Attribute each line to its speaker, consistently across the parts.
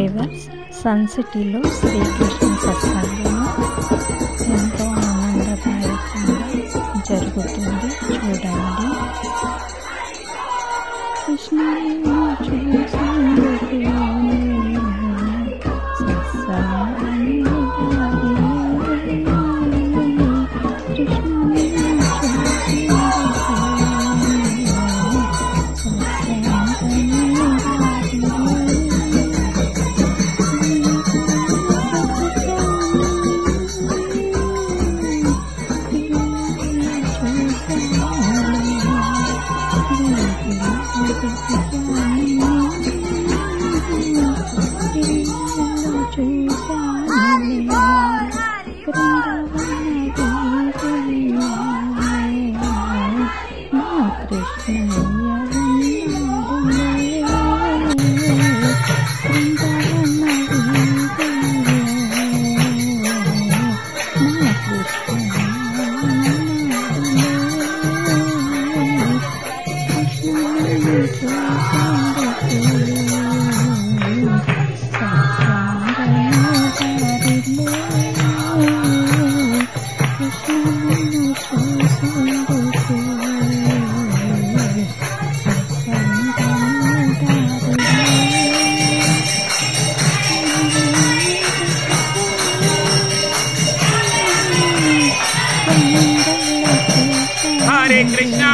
Speaker 1: Flavours sun సిటీలో శ్రీకృష్ణ సత్సంగము ఎంతో ఆనందదాయకంగా జరుగుతుంది. చూడండి. Krishna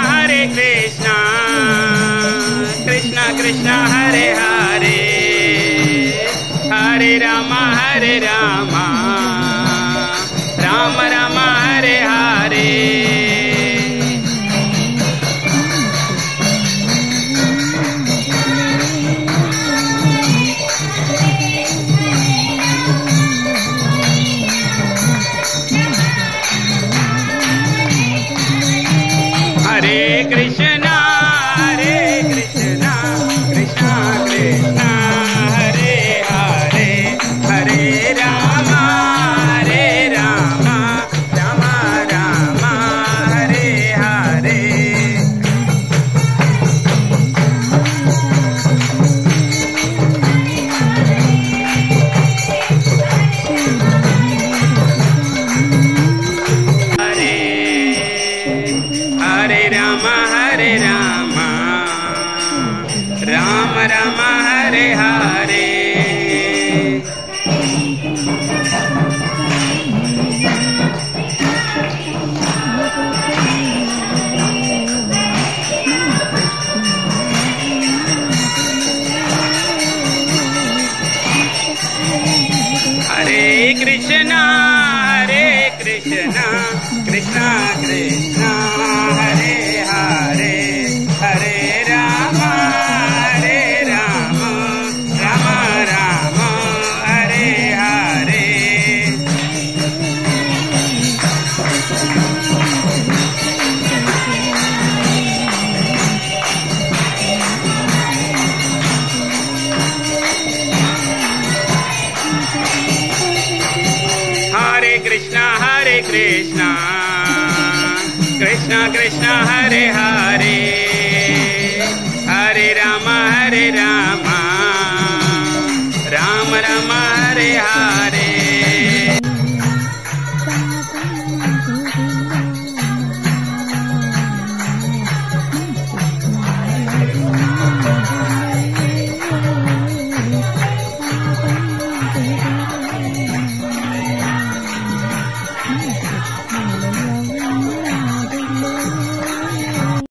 Speaker 2: Hare Krishna, Krishna Krishna Hare Hare, Hare Rama, Rama Rama Hare Hare. Hare Krishna, Krishna Krishna, Hare Hare, Hare Rama, Rama Rama, Hare Hare. Hare Rama, Rama Rama, Hare Hare. Hare Krishna, Krishna Krishna, Hare Hare, Hare Rama, Rama Rama, Hare Hare. Hare Krishna, Krishna Krishna, Hare Hare, Hare Rama,